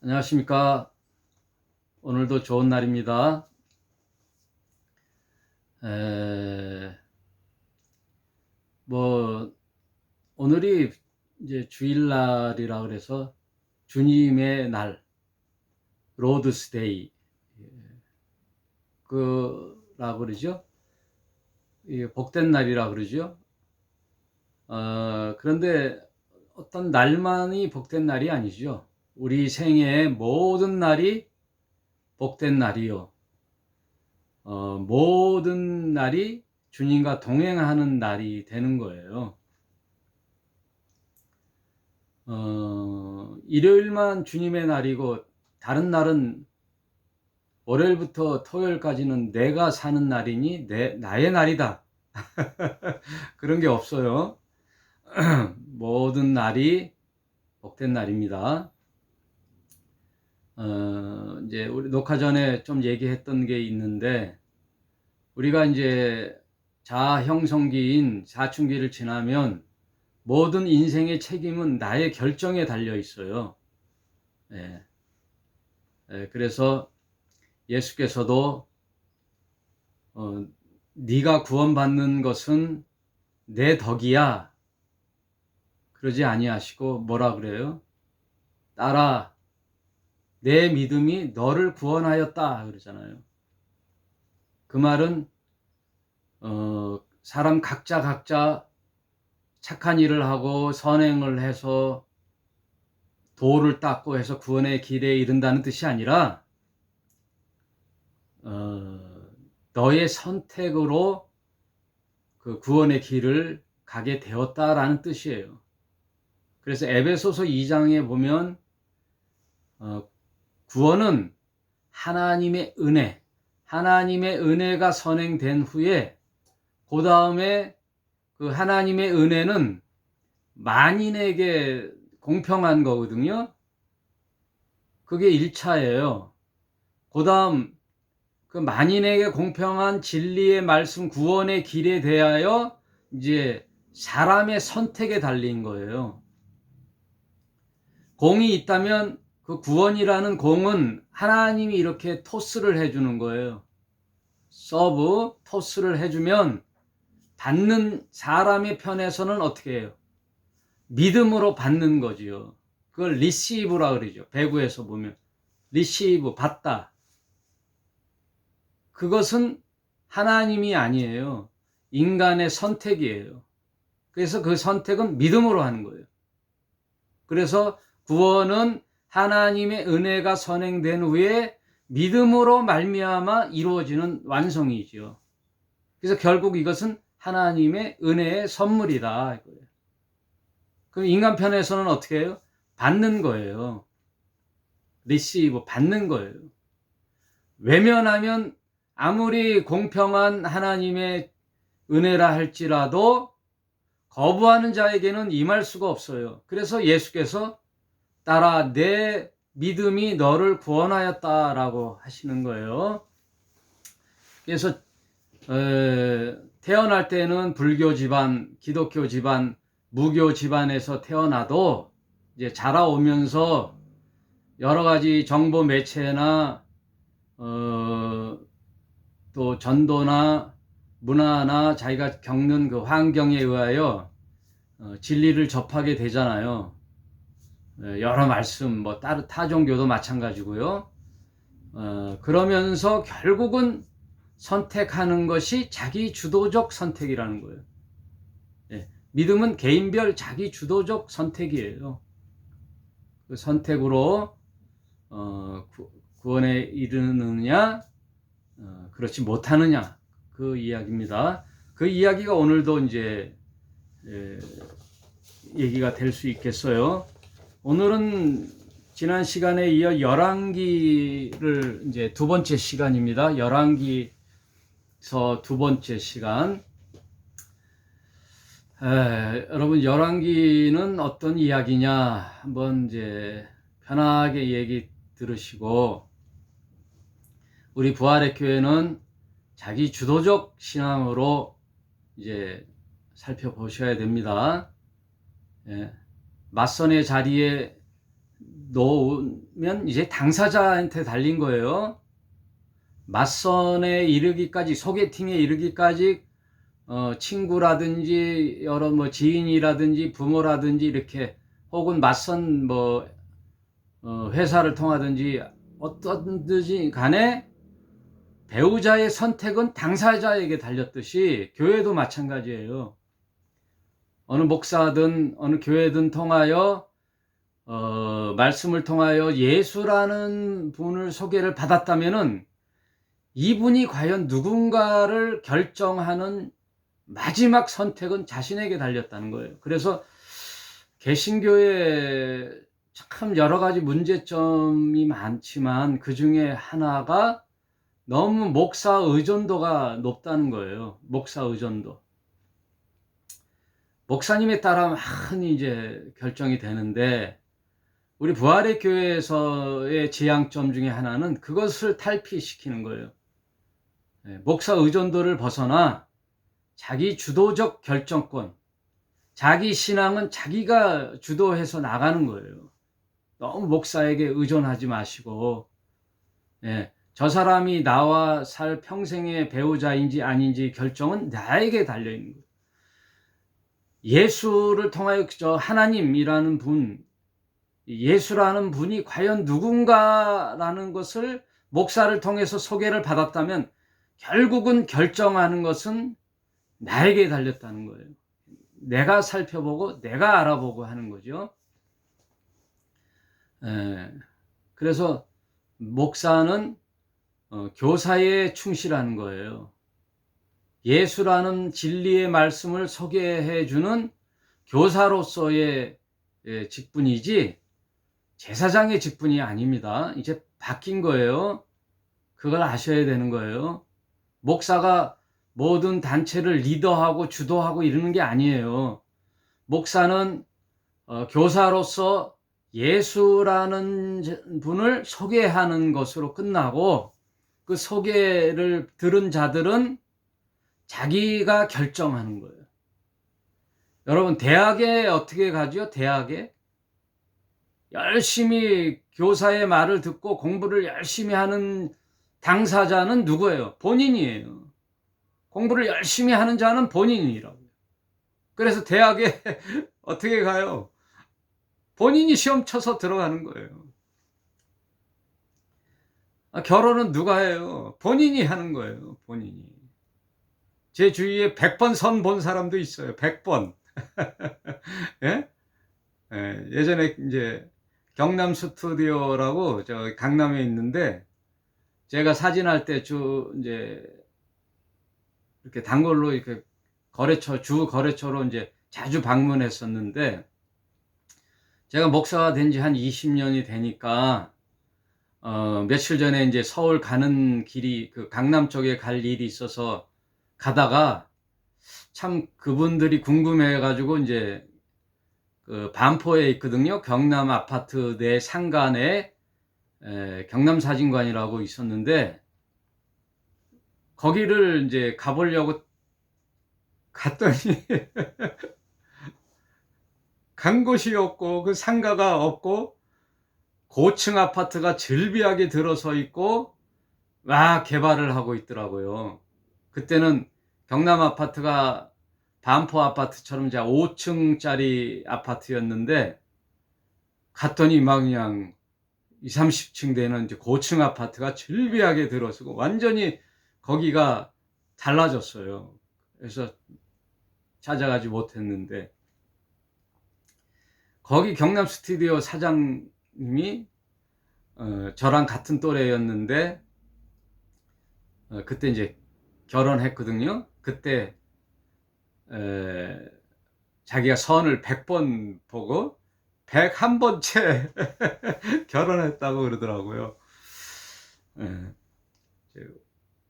안녕하십니까. 오늘도 좋은 날입니다. 오늘이 이제 주일날이라 그래서 주님의 날, 로드스데이, 라고 그러죠. 복된 날이라 그러죠. 그런데 어떤 날만이 복된 날이 아니죠. 우리 생애의 모든 날이 복된 날이요. 모든 날이 주님과 동행하는 날이 되는 거예요. 일요일만 주님의 날이고 다른 날은 월요일부터 토요일까지는 내가 사는 날이니 나의 날이다. 그런 게 없어요. 모든 날이 복된 날입니다. 이제 우리 녹화 전에 좀 얘기했던 게 있는데, 우리가 이제 자아 형성기인 사춘기를 지나면 모든 인생의 책임은 나의 결정에 달려 있어요. 그래서 예수께서도 네가 구원받는 것은 내 덕이야 그러지 아니하시고 뭐라 그래요? 따라 내 믿음이 너를 구원하였다 그러잖아요. 그 말은 사람 각자 착한 일을 하고 선행을 해서 도를 닦고 해서 구원의 길에 이른다는 뜻이 아니라 너의 선택으로 그 구원의 길을 가게 되었다라는 뜻이에요. 그래서 에베소서 2장에 보면 구원은 하나님의 은혜가 선행된 후에 그 다음에 그 하나님의 은혜는 만인에게 공평한 거거든요. 그게 1차예요. 그 다음 그 만인에게 공평한 진리의 말씀 구원의 길에 대하여 이제 사람의 선택에 달린 거예요. 공이 있다면 그 구원이라는 공은 하나님이 이렇게 토스를 해주는 거예요. 토스를 해주면 받는 사람의 편에서는 어떻게 해요? 믿음으로 받는 거지요. 그걸 리시브라 그러죠. 배구에서 보면 리시브, 받다. 그것은 하나님이 아니에요. 인간의 선택이에요. 그래서 그 선택은 믿음으로 하는 거예요. 그래서 구원은 하나님의 은혜가 선행된 후에 믿음으로 말미암아 이루어지는 완성이죠. 그래서 결국 이것은 하나님의 은혜의 선물이다. 그럼 인간 편에서는 어떻게 해요? 받는 거예요. 리시브, 받는 거예요. 외면하면 아무리 공평한 하나님의 은혜라 할지라도 거부하는 자에게는 임할 수가 없어요. 그래서 예수께서 따라 내 믿음이 너를 구원하였다라고 하시는 거예요. 그래서 태어날 때는 불교 집안, 기독교 집안, 무교 집안에서 태어나도 이제 자라오면서 여러 가지 정보 매체나 또 전도나 문화나 자기가 겪는 그 환경에 의하여 진리를 접하게 되잖아요. 여러 말씀, 뭐 타 종교도 마찬가지고요. 그러면서 결국은 선택하는 것이 자기 주도적 선택이라는 거예요. 믿음은 개인별 자기 주도적 선택이에요. 그 선택으로 구원에 이르느냐, 그렇지 못하느냐, 그 이야기입니다. 그 이야기가 오늘도 이제 얘기가 될 수 있겠어요. 오늘은 지난 시간에 이어 열왕기를 이제 두 번째 시간입니다. 열왕기서 두 번째 시간. 여러분, 열왕기는 어떤 이야기냐 한번 이제 편하게 얘기 들으시고, 우리 부활의 교회는 자기 주도적 신앙으로 이제 살펴보셔야 됩니다. 맞선의 자리에 놓으면 이제 당사자한테 달린 거예요. 맞선에 이르기까지, 소개팅에 이르기까지 친구라든지 여러 뭐 지인이라든지 부모라든지 이렇게, 혹은 맞선 뭐 회사를 통하든지 어떤지 간에 배우자의 선택은 당사자에게 달렸듯이 교회도 마찬가지예요. 어느 목사든 어느 교회든 통하여 말씀을 통하여 예수라는 분을 소개를 받았다면은 이분이 과연 누군가를 결정하는 마지막 선택은 자신에게 달렸다는 거예요. 그래서 개신교에 참 여러 가지 문제점이 많지만 그 중에 하나가 너무 목사 의존도가 높다는 거예요. 목사 의존도. 목사님에 따라 많이 이제 결정이 되는데, 우리 부활의 교회에서의 지향점 중에 하나는 그것을 탈피시키는 거예요. 목사 의존도를 벗어나 자기 주도적 결정권, 자기 신앙은 자기가 주도해서 나가는 거예요. 너무 목사에게 의존하지 마시고, 저 사람이 나와 살 평생의 배우자인지 아닌지 결정은 나에게 달려있는 거예요. 예수를 통하여 저 하나님이라는 분, 예수라는 분이 과연 누군가라는 것을 목사를 통해서 소개를 받았다면 결국은 결정하는 것은 나에게 달렸다는 거예요. 내가 살펴보고 내가 알아보고 하는 거죠. 그래서 목사는 교사에 충실하는 거예요. 예수라는 진리의 말씀을 소개해 주는 교사로서의 직분이지 제사장의 직분이 아닙니다. 이제 바뀐 거예요. 그걸 아셔야 되는 거예요. 목사가 모든 단체를 리더하고 주도하고 이러는 게 아니에요. 목사는 교사로서 예수라는 분을 소개하는 것으로 끝나고, 그 소개를 들은 자들은 자기가 결정하는 거예요. 여러분, 대학에 어떻게 가죠? 대학에 열심히 교사의 말을 듣고 공부를 열심히 하는 당사자는 누구예요? 본인이에요. 공부를 열심히 하는 자는 본인이라고요. 그래서 대학에 어떻게 가요? 본인이 시험 쳐서 들어가는 거예요. 결혼은 누가 해요? 본인이 하는 거예요. 본인이. 제 주위에 100번 선 본 사람도 있어요. 100번. 예? 예전에 이제 경남 스튜디오라고 저 강남에 있는데, 제가 사진할 때 이제 이렇게 단골로 이렇게 주 거래처로 이제 자주 방문했었는데, 제가 목사가 된 지 한 20년이 되니까 며칠 전에 이제 서울 가는 길이, 그 강남 쪽에 갈 일이 있어서 가다가 참 그분들이 궁금해 가지고 이제 그 반포에 있거든요. 경남 아파트 내 상간에 경남사진관이라고 있었는데, 거기를 이제 가보려고 갔더니 간 곳이 없고 그 상가가 없고 고층 아파트가 즐비하게 들어서 있고 막 개발을 하고 있더라고요. 그때는 경남 아파트가 반포 아파트처럼 이제 5층짜리 아파트였는데, 갔더니 막 그냥 20, 30층 되는 이제 고층 아파트가 즐비하게 들어서고 완전히 거기가 달라졌어요. 그래서 찾아가지 못했는데, 거기 경남 스튜디오 사장님이 저랑 같은 또래였는데, 그때 이제 결혼했거든요. 그때 자기가 선을 100번 보고 101번째 결혼했다고 그러더라고요.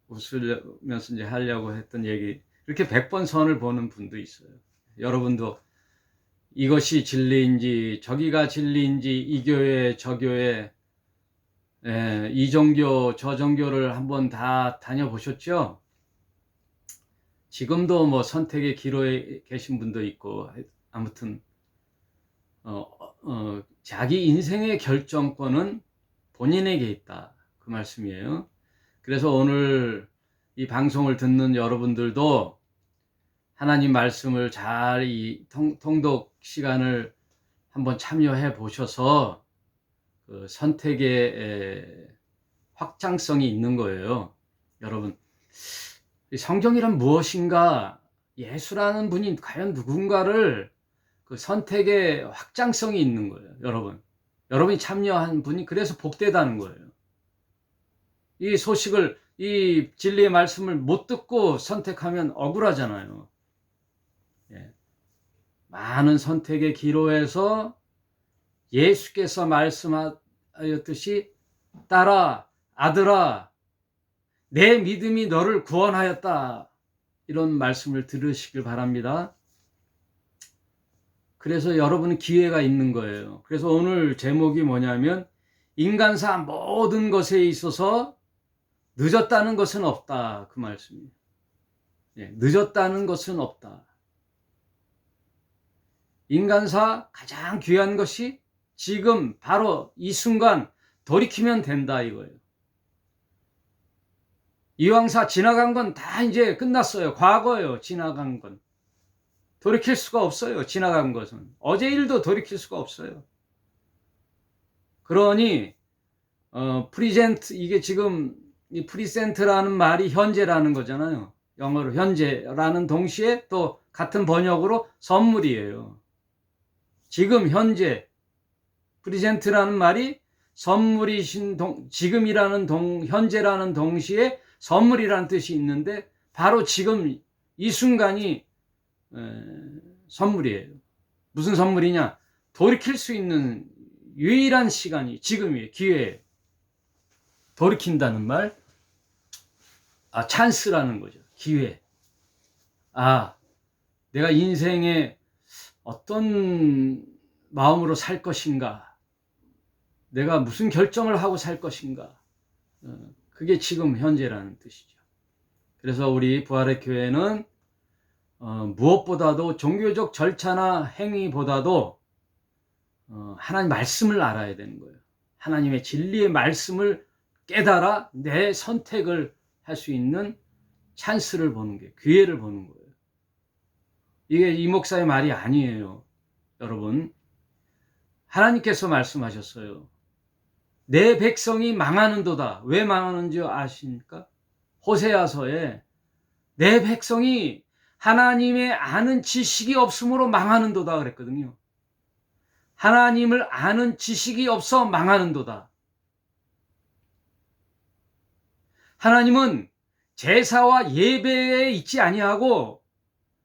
웃으면서 이제 하려고 했던 얘기, 이렇게 100번 선을 보는 분도 있어요. 여러분도 이것이 진리인지 저기가 진리인지, 이 교회 저 교회, 이 종교 저 종교를 한번 다 다녀보셨죠? 지금도 뭐 선택의 기로에 계신 분도 있고, 아무튼 자기 인생의 결정권은 본인에게 있다. 그 말씀이에요. 그래서 오늘 이 방송을 듣는 여러분들도 하나님 말씀을 잘 이 통독 시간을 한번 참여해 보셔서 그 선택의 확장성이 있는 거예요. 여러분, 성경이란 무엇인가? 예수라는 분이 과연 누군가를 그 선택의 확장성이 있는 거예요. 여러분이 참여한 분이 그래서 복되다는 거예요. 이 소식을, 이 진리의 말씀을 못 듣고 선택하면 억울하잖아요. 예. 많은 선택의 기로에서 예수께서 말씀하였듯이 딸아, 아들아, 내 믿음이 너를 구원하였다. 이런 말씀을 들으시길 바랍니다. 그래서 여러분은 기회가 있는 거예요. 그래서 오늘 제목이 뭐냐면 인간사 모든 것에 있어서 늦었다는 것은 없다. 그 말씀이에요. 예, 늦었다는 것은 없다. 인간사 가장 귀한 것이 지금 바로 이 순간 돌이키면 된다 이거예요. 이왕사 지나간 건 다 이제 끝났어요. 과거예요. 지나간 건. 돌이킬 수가 없어요. 지나간 것은. 어제 일도 돌이킬 수가 없어요. 그러니 프리젠트, 이게 지금 이 프리젠트라는 말이 현재라는 거잖아요. 영어로 현재라는 동시에 또 같은 번역으로 선물이에요. 지금 현재, 프리젠트라는 말이 선물이신 지금이라는 현재라는 동시에 선물이라는 뜻이 있는데 바로 지금 이 순간이 선물이에요. 무슨 선물이냐? 돌이킬 수 있는 유일한 시간이 지금이에요. 기회예요. 돌이킨다는 말, 찬스라는 거죠. 기회. 내가 인생에 어떤 마음으로 살 것인가? 내가 무슨 결정을 하고 살 것인가? 그게 지금 현재라는 뜻이죠. 그래서 우리 부활의 교회는 무엇보다도 종교적 절차나 행위보다도 하나님 말씀을 알아야 되는 거예요. 하나님의 진리의 말씀을 깨달아 내 선택을 할 수 있는 찬스를 보는 게, 기회를 보는 거예요. 이게 이 목사의 말이 아니에요. 여러분, 하나님께서 말씀하셨어요. 내 백성이 망하는도다. 왜 망하는지 아십니까? 호세아서에 내 백성이 하나님의 아는 지식이 없으므로 망하는도다 그랬거든요. 하나님을 아는 지식이 없어 망하는도다. 하나님은 제사와 예배에 있지 아니하고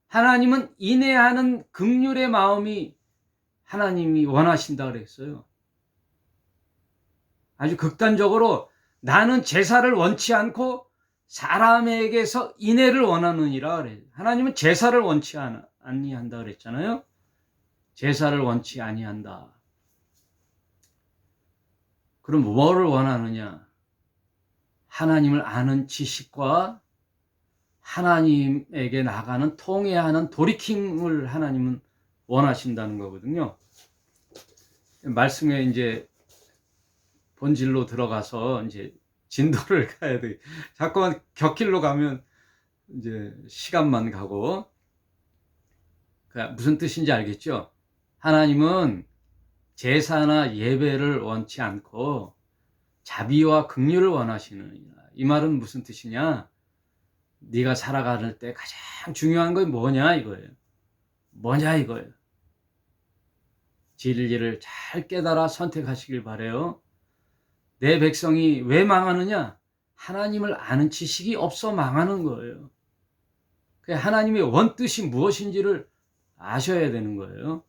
하나님은 인내하는 긍휼의 마음이 하나님이 원하신다 그랬어요. 아주 극단적으로 나는 제사를 원치 않고 사람에게서 인애를 원하느니라 그래요. 하나님은 제사를 원치 아니한다 그랬잖아요. 제사를 원치 아니한다. 그럼 뭐를 원하느냐? 하나님을 아는 지식과 하나님에게 나가는 통회하는 돌이킴을 하나님은 원하신다는 거거든요. 말씀에 이제 본질로 들어가서 이제 진도를 가야 돼. 자꾸만 곁길로 가면 이제 시간만 가고. 무슨 뜻인지 알겠죠? 하나님은 제사나 예배를 원치 않고 자비와 긍휼을 원하시느니라. 이 말은 무슨 뜻이냐? 네가 살아가는 때 가장 중요한 건 뭐냐 이거예요. 뭐냐 이거예요. 진리를 잘 깨달아 선택하시길 바라요. 내 백성이 왜 망하느냐? 하나님을 아는 지식이 없어 망하는 거예요. 하나님의 원뜻이 무엇인지를 아셔야 되는 거예요.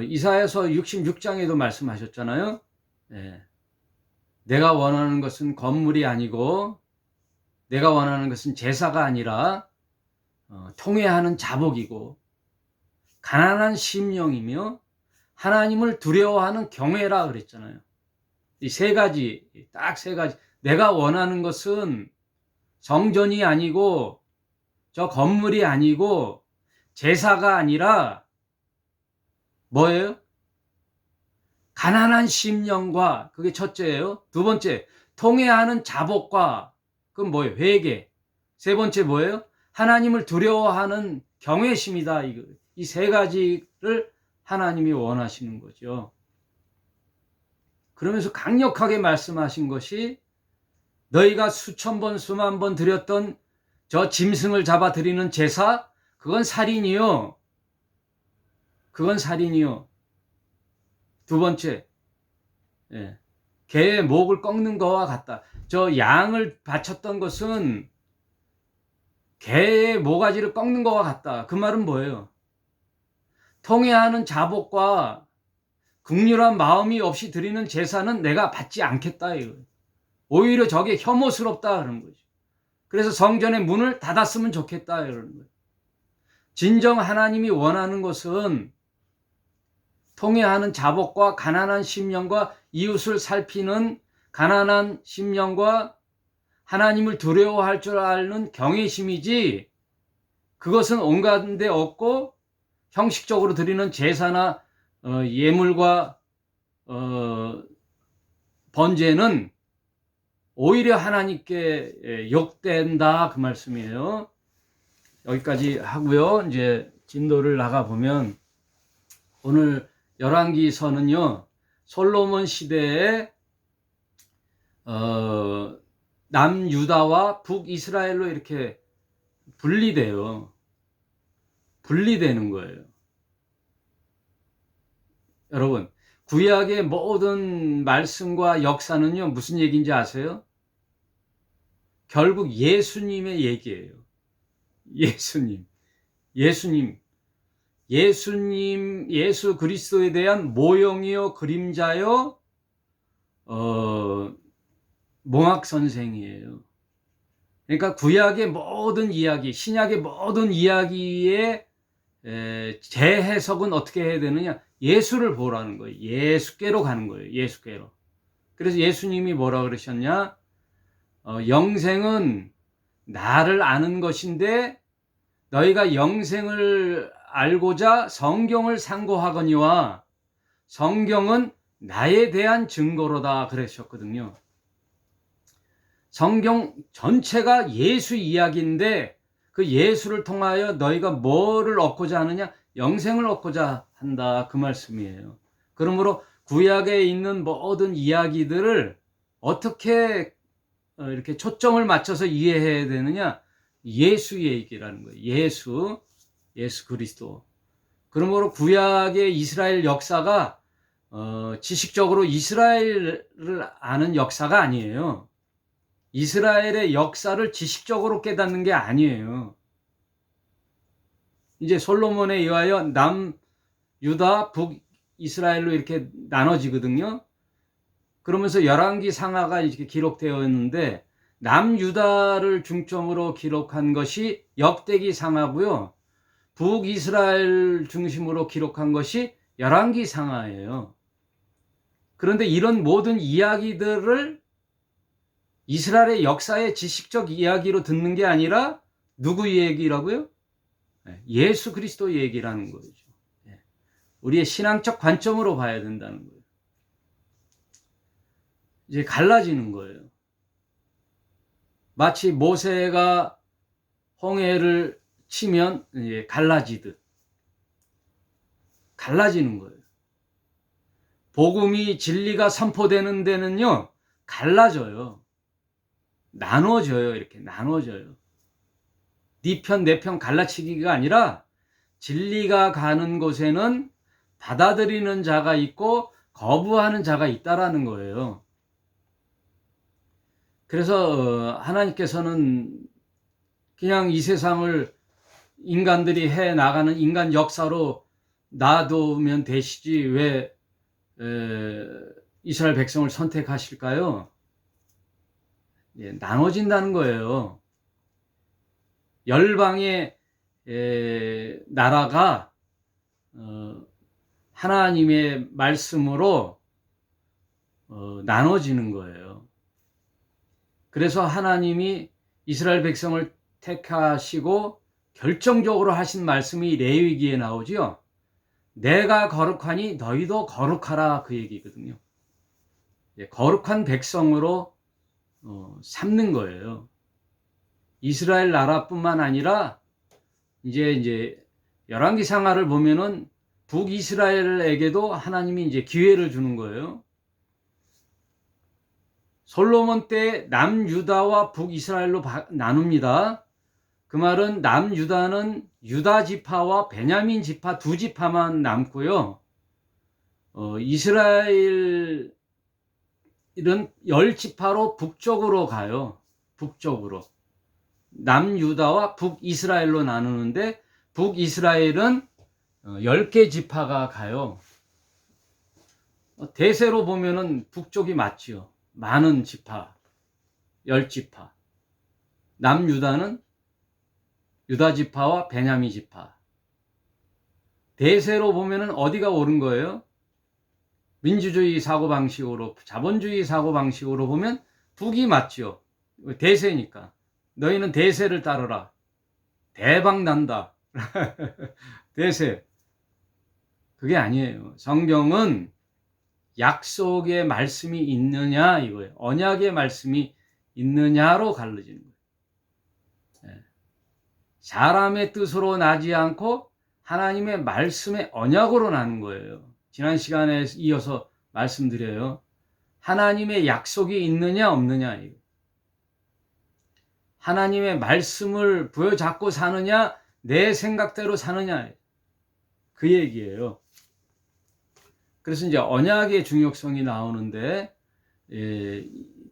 이사야서 66장에도 말씀하셨잖아요. 네. 내가 원하는 것은 건물이 아니고 내가 원하는 것은 제사가 아니라 통회하는 자복이고 가난한 심령이며 하나님을 두려워하는 경외라 그랬잖아요. 이 세 가지, 딱 세 가지. 내가 원하는 것은 성전이 아니고 저 건물이 아니고 제사가 아니라 뭐예요? 가난한 심령과, 그게 첫째예요. 두 번째, 통회하는 자복과, 그건 뭐예요? 회개. 세 번째 뭐예요? 하나님을 두려워하는 경외심이다. 이 세 가지를 하나님이 원하시는 거죠. 그러면서 강력하게 말씀하신 것이, 너희가 수천 번 수만 번 드렸던 저 짐승을 잡아 드리는 제사, 그건 살인이요. 그건 살인이요. 두 번째, 개의 목을 꺾는 거와 같다. 저 양을 바쳤던 것은 개의 모가지를 꺾는 거와 같다. 그 말은 뭐예요? 통회하는 자복과 긍휼한 마음이 없이 드리는 제사는 내가 받지 않겠다. 이거예요. 오히려 저게 혐오스럽다. 그런 거죠. 그래서 성전의 문을 닫았으면 좋겠다. 이러는 거예요. 진정 하나님이 원하는 것은 통회하는 자복과 가난한 심령과 이웃을 살피는 가난한 심령과 하나님을 두려워할 줄 아는 경외심이지, 그것은 온갖 데 없고 형식적으로 드리는 제사나 예물과 번제는 오히려 하나님께 욕된다, 그 말씀이에요. 여기까지 하고요. 이제 진도를 나가 보면 오늘 열왕기서는요, 솔로몬 시대에 남유다와 북이스라엘로 이렇게 분리되는 거예요. 여러분, 구약의 모든 말씀과 역사는요, 무슨 얘기인지 아세요? 결국 예수님의 얘기예요. 예수 그리스도에 대한 모형이요, 그림자요, 몽학 선생이에요. 그러니까 구약의 모든 이야기, 신약의 모든 이야기의 재해석은 어떻게 해야 되느냐? 예수를 보라는 거예요. 예수께로 가는 거예요. 예수께로. 그래서 예수님이 뭐라 그러셨냐? 영생은 나를 아는 것인데 너희가 영생을 알고자 성경을 상고하거니와 성경은 나에 대한 증거로다 그러셨거든요. 성경 전체가 예수 이야기인데 그 예수를 통하여 너희가 뭐를 얻고자 하느냐? 영생을 얻고자 한다, 그 말씀이에요. 그러므로 구약에 있는 모든 이야기들을 어떻게 이렇게 초점을 맞춰서 이해해야 되느냐? 예수 얘기라는 거예요. 예수 그리스도. 그러므로 구약의 이스라엘 역사가 지식적으로 이스라엘을 아는 역사가 아니에요. 이스라엘의 역사를 지식적으로 깨닫는 게 아니에요. 이제 솔로몬에 의하여 남유다, 북이스라엘로 이렇게 나눠지거든요. 그러면서 열왕기 상하가 이렇게 기록되어 있는데 남유다를 중점으로 기록한 것이 역대기 상하고요. 북이스라엘 중심으로 기록한 것이 열왕기 상하예요. 그런데 이런 모든 이야기들을 이스라엘의 역사의 지식적 이야기로 듣는 게 아니라 누구 얘기라고요? 예수 그리스도 얘기라는 거죠. 우리의 신앙적 관점으로 봐야 된다는 거예요. 이제 갈라지는 거예요. 마치 모세가 홍해를 치면 갈라지듯 갈라지는 거예요. 복음이 진리가 선포되는 데는요, 갈라져요. 나눠져요. 이렇게 나눠져요. 네 편, 내 편 갈라치기가 아니라 진리가 가는 곳에는 받아들이는 자가 있고 거부하는 자가 있다라는 거예요. 그래서 하나님께서는 그냥 이 세상을 인간들이 해 나가는 인간 역사로 놔두면 되시지 왜 이스라엘 백성을 선택하실까요? 나눠진다는 거예요. 열방의 나라가 하나님의 말씀으로 나눠지는 거예요. 그래서 하나님이 이스라엘 백성을 택하시고 결정적으로 하신 말씀이 레위기에 나오지요. 내가 거룩하니 너희도 거룩하라, 그 얘기거든요. 거룩한 백성으로 삼는 거예요. 이스라엘 나라뿐만 아니라 이제 열왕기상하를 보면은 북이스라엘에게도 하나님이 이제 기회를 주는 거예요. 솔로몬 때 남유다와 북이스라엘로 나눕니다. 그 말은 남유다는 유다 지파와 베냐민 지파 두 지파만 남고요. 이스라엘은 10지파로 북쪽으로 가요. 북쪽으로. 남유다와 북이스라엘로 나누는데 북이스라엘은 10개 지파가 가요. 대세로 보면은 북쪽이 맞지요. 많은 지파, 10지파. 남유다는 유다 지파와 베냐민 지파. 대세로 보면은 어디가 옳은 거예요? 민주주의 사고방식으로, 자본주의 사고방식으로 보면 북이 맞지요. 대세니까. 너희는 대세를 따르라. 대박 난다. 대세. 그게 아니에요. 성경은 약속의 말씀이 있느냐 이거예요. 언약의 말씀이 있느냐로 갈라지는 거예요. 사람의 뜻으로 나지 않고 하나님의 말씀의 언약으로 나는 거예요. 지난 시간에 이어서 말씀드려요. 하나님의 약속이 있느냐 없느냐 이거. 하나님의 말씀을 부여잡고 사느냐 내 생각대로 사느냐 그 얘기예요. 그래서 이제 언약의 중요성이 나오는데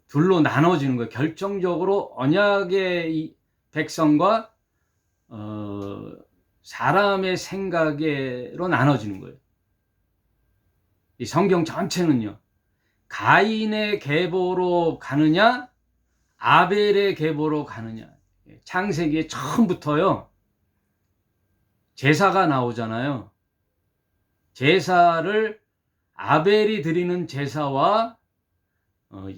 둘로 나눠지는 거예요. 결정적으로 언약의 백성과 사람의 생각으로 나눠지는 거예요. 이 성경 전체는요. 가인의 계보로 가느냐 아벨의 계보로 가느냐. 창세기에 처음부터요. 제사가 나오잖아요. 제사를 아벨이 드리는 제사와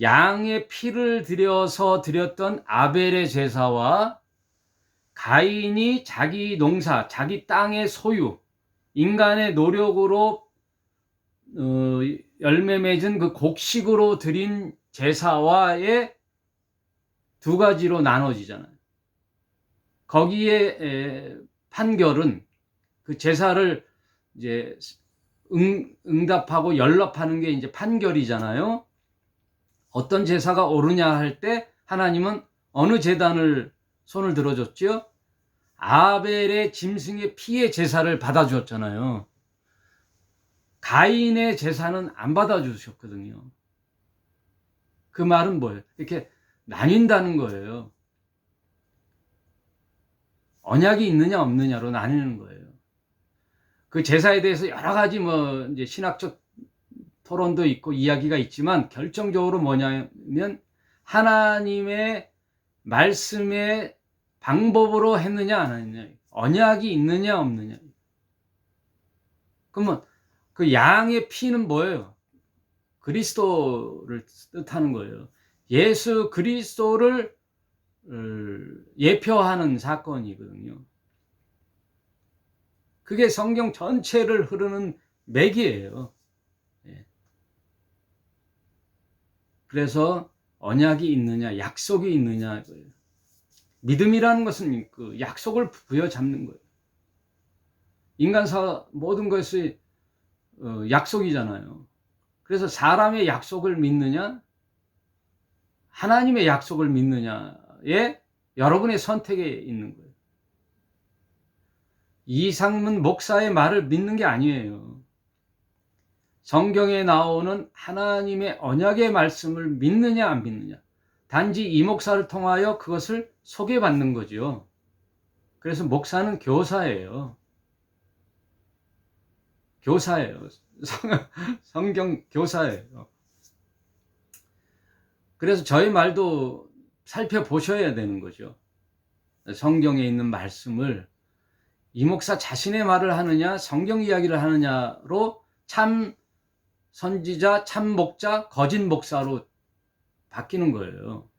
양의 피를 들여서 드렸던 아벨의 제사와 가인이 자기 농사, 자기 땅의 소유, 인간의 노력으로 열매 맺은 그 곡식으로 드린 제사와의 두 가지로 나눠지잖아요. 거기에 판결은 그 제사를 이제 응답하고 연락하는 게 이제 판결이잖아요. 어떤 제사가 옳으냐 할 때 하나님은 어느 제단을 손을 들어줬죠? 아벨의 짐승의 피의 제사를 받아주었잖아요. 가인의 제사는 안 받아주셨거든요. 그 말은 뭐예요? 이렇게 나뉜다는 거예요. 언약이 있느냐 없느냐로 나뉘는 거예요. 그 제사에 대해서 여러 가지 이제 신학적 토론도 있고 이야기가 있지만 결정적으로 뭐냐면 하나님의 말씀의 방법으로 했느냐 안 했느냐, 언약이 있느냐 없느냐. 그러면 그 양의 피는 뭐예요? 그리스도를 뜻하는 거예요. 예수 그리스도를 예표하는 사건이거든요. 그게 성경 전체를 흐르는 맥이에요. 그래서 언약이 있느냐, 약속이 있느냐. 믿음이라는 것은 그 약속을 부여잡는 거예요. 인간사 모든 것이 약속이잖아요. 그래서 사람의 약속을 믿느냐, 하나님의 약속을 믿느냐에 여러분의 선택에 있는 거예요. 이상문 목사의 말을 믿는 게 아니에요. 성경에 나오는 하나님의 언약의 말씀을 믿느냐 안 믿느냐. 단지 이 목사를 통하여 그것을 소개받는 거죠. 그래서 목사는 교사예요. 교사예요. 성경 교사예요. 그래서 저희 말도 살펴보셔야 되는 거죠. 성경에 있는 말씀을 이 목사 자신의 말을 하느냐 성경 이야기를 하느냐로 참 선지자, 참 목자, 거짓 목사로 바뀌는 거예요.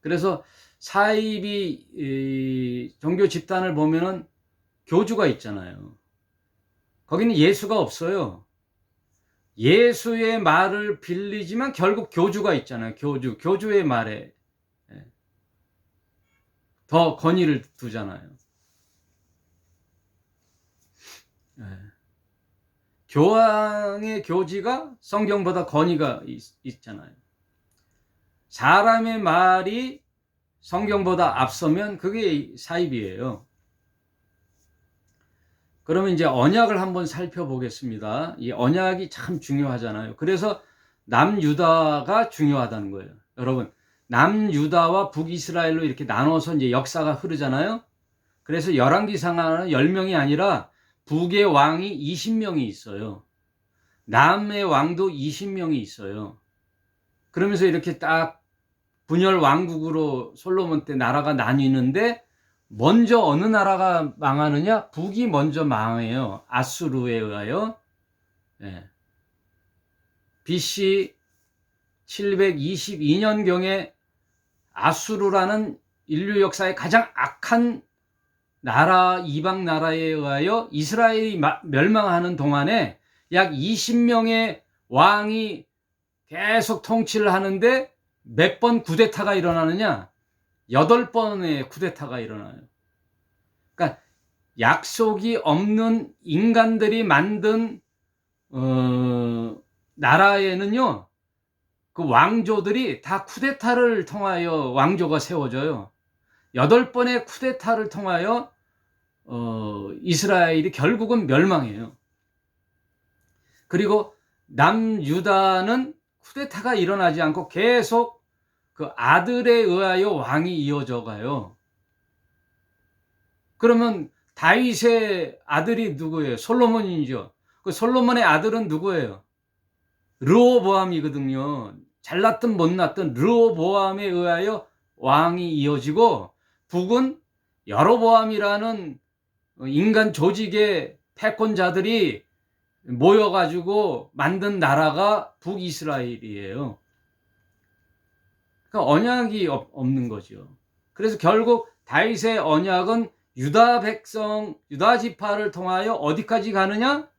그래서 사이비 종교 집단을 보면은 교주가 있잖아요. 거기는 예수가 없어요. 예수의 말을 빌리지만 결국 교주가 있잖아요. 교주의 말에 더 권위를 두잖아요. 교황의 교지가 성경보다 권위가 있잖아요. 사람의 말이 성경보다 앞서면 그게 사입이에요. 그러면 이제 언약을 한번 살펴보겠습니다. 이 언약이 참 중요하잖아요. 그래서 남유다가 중요하다는 거예요. 여러분, 남유다와 북이스라엘로 이렇게 나눠서 이제 역사가 흐르잖아요. 그래서 열왕기상하는 10명이 아니라 북의 왕이 20명이 있어요. 남의 왕도 20명이 있어요. 그러면서 이렇게 딱 분열 왕국으로 솔로몬 때 나라가 나뉘는데 먼저 어느 나라가 망하느냐? 북이 먼저 망해요. 아수르에 의하여. BC 722년경에 아수르라는 인류 역사의 가장 악한 나라, 이방 나라에 의하여 이스라엘이 멸망하는 동안에 약 20명의 왕이 계속 통치를 하는데 몇 번 쿠데타가 일어나느냐? 8번의 쿠데타가 일어나요. 그러니까 약속이 없는 인간들이 만든 나라에는요, 그 왕조들이 다 쿠데타를 통하여 왕조가 세워져요. 8번의 쿠데타를 통하여 이스라엘이 결국은 멸망해요. 그리고 남유다는 쿠데타가 일어나지 않고 계속 그 아들에 의하여 왕이 이어져 가요. 그러면 다윗의 아들이 누구예요? 솔로몬이죠. 그 솔로몬의 아들은 누구예요? 르호보암이거든요. 잘났든 못났든 르호보암에 의하여 왕이 이어지고, 북은 여로보암이라는 인간 조직의 패권자들이 모여가지고 만든 나라가 북이스라엘이에요. 그러니까 언약이 없는 거죠. 그래서 결국 다윗의 언약은 유다 백성, 유다 지파를 통하여 어디까지 가느냐?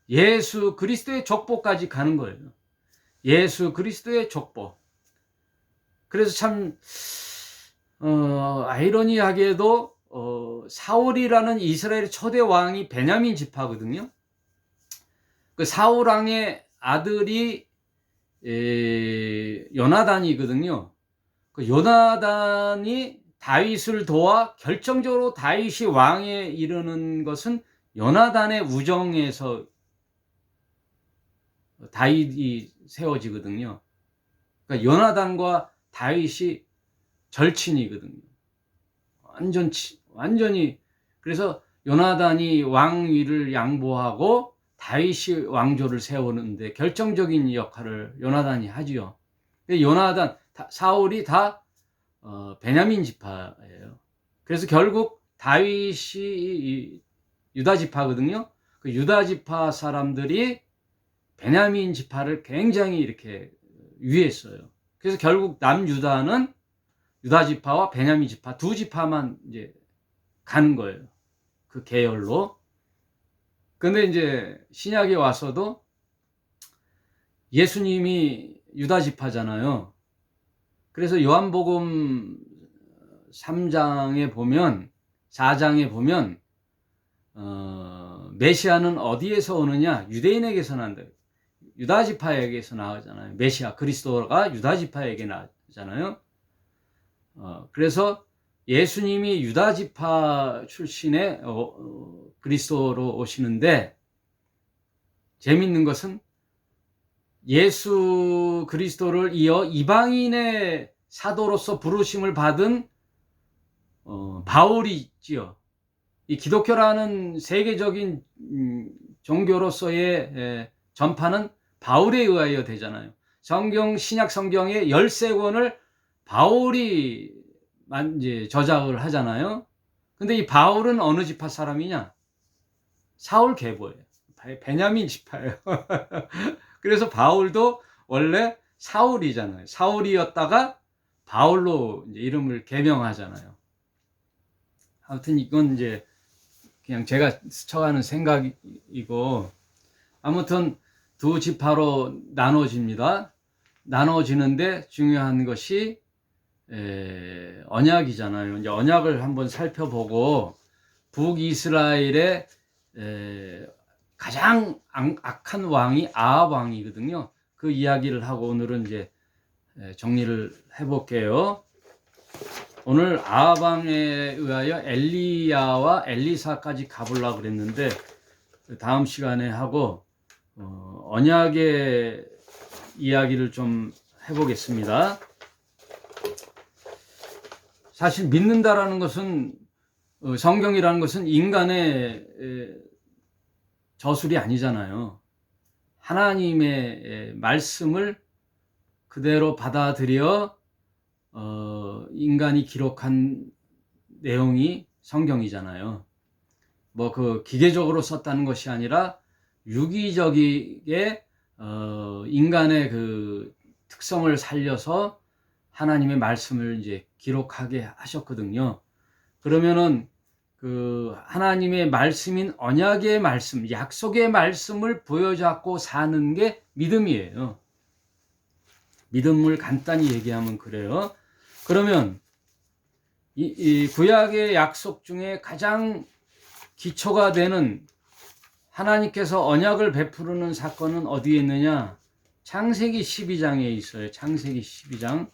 예수 그리스도의 족보까지 가는 거예요. 예수 그리스도의 족보. 그래서 참 아이러니하게도 사울이라는 이스라엘의 초대 왕이 베냐민 지파거든요. 그 사울 왕의 아들이 요나단이거든요. 그 요나단이 다윗을 도와 결정적으로 다윗이 왕에 이르는 것은 요나단의 우정에서 다윗이 세워지거든요. 그러니까 요나단과 다윗이 절친이거든요. 완전히. 그래서 요나단이 왕위를 양보하고 다윗이 왕조를 세우는데 결정적인 역할을 요나단이 하지요. 요나단, 사울이 다 베냐민 지파예요. 그래서 결국 다윗이 유다 지파거든요. 그 유다 지파 사람들이 베냐민 지파를 굉장히 이렇게 위했어요. 그래서 결국 남유다는 유다 지파와 베냐민 지파 두 지파만 이제 가는 거예요. 그 계열로. 근데 이제 신약에 와서도 예수님이 유다 지파잖아요. 그래서 요한복음 3장에 보면, 4장에 보면 메시아는 어디에서 오느냐? 유대인에게서 난다. 유다 지파에게서 나오잖아요. 메시아 그리스도가 유다 지파에게 나오잖아요. 그래서 예수님이 유다 지파 출신의 그리스도로 오시는데, 재밌는 것은 예수 그리스도를 이어 이방인의 사도로서 부르심을 받은 바울이 있지요. 이 기독교라는 세계적인 종교로서의 전파는 바울에 의하여 되잖아요. 신약 성경의 13권을 바울이 이제 저작을 하잖아요. 근데 이 바울은 어느 지파 사람이냐? 사울 계보예요. 베냐민 지파예요. 그래서 바울도 원래 사울이잖아요. 사울이었다가 바울로 이제 이름을 개명하잖아요. 아무튼 이건 이제 그냥 제가 스쳐가는 생각이고, 아무튼 두 지파로 나눠집니다. 나눠지는데 중요한 것이 언약이잖아요. 이제 언약을 한번 살펴보고 북이스라엘의 가장 악한 왕이 아합 왕이거든요. 그 이야기를 하고 오늘은 이제 정리를 해볼게요. 오늘 아합 왕에 의하여 엘리야와 엘리사까지 가보려고 그랬는데 다음 시간에 하고 언약의 이야기를 좀 해보겠습니다. 사실 믿는다라는 것은 성경이라는 것은 인간의 저술이 아니잖아요. 하나님의 말씀을 그대로 받아들여 인간이 기록한 내용이 성경이잖아요. 뭐 그 기계적으로 썼다는 것이 아니라 유기적이게 인간의 그 특성을 살려서 하나님의 말씀을 이제 기록하게 하셨거든요. 그러면은 그 하나님의 말씀인 언약의 말씀, 약속의 말씀을 부여잡고 사는 게 믿음이에요. 믿음을 간단히 얘기하면 그래요. 그러면 이 구약의 약속 중에 가장 기초가 되는 하나님께서 언약을 베푸는 사건은 어디에 있느냐? 창세기 12장에 있어요. 창세기 12장.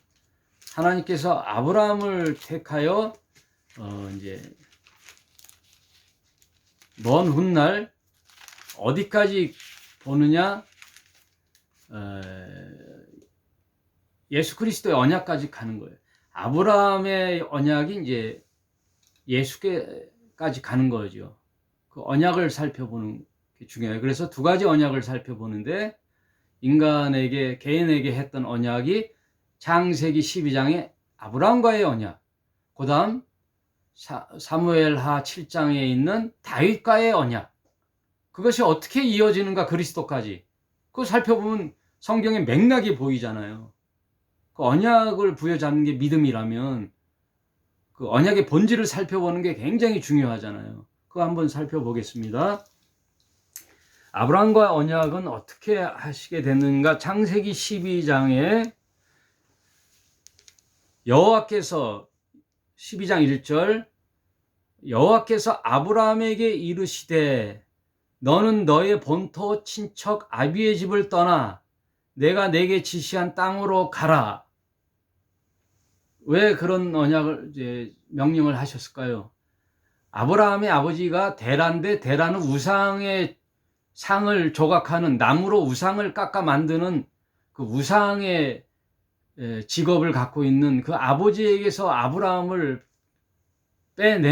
하나님께서 아브라함을 택하여 이제 먼 훗날 어디까지 보느냐? 예수 그리스도의 언약까지 가는 거예요. 아브라함의 언약이 이제 예수께까지 가는 거죠. 그 언약을 살펴보는 게 중요해요. 그래서 두 가지 언약을 살펴보는데 인간에게 개인에게 했던 언약이 창세기 12장의 아브라함과의 언약, 그 다음 사무엘하 7장에 있는 다윗과의 언약, 그것이 어떻게 이어지는가 그리스도까지, 그거 살펴보면 성경의 맥락이 보이잖아요. 그 언약을 부여잡는 게 믿음이라면 그 언약의 본질을 살펴보는 게 굉장히 중요하잖아요. 그거 한번 살펴보겠습니다. 아브라함과 언약은 어떻게 하시게 됐는가? 창세기 12장에 여호와께서 12장 1절 여호와께서 아브라함에게 이르시되 너는 너의 본토 친척 아비의 집을 떠나 내가 내게 지시한 땅으로 가라. 왜 그런 언약을 이제 명령을 하셨을까요? 아브라함의 아버지가 데라인데 데라는 우상의 상을 조각하는, 나무로 우상을 깎아 만드는 그 우상의 직업을 갖고 있는 그 아버지에게서 아브라함을 빼내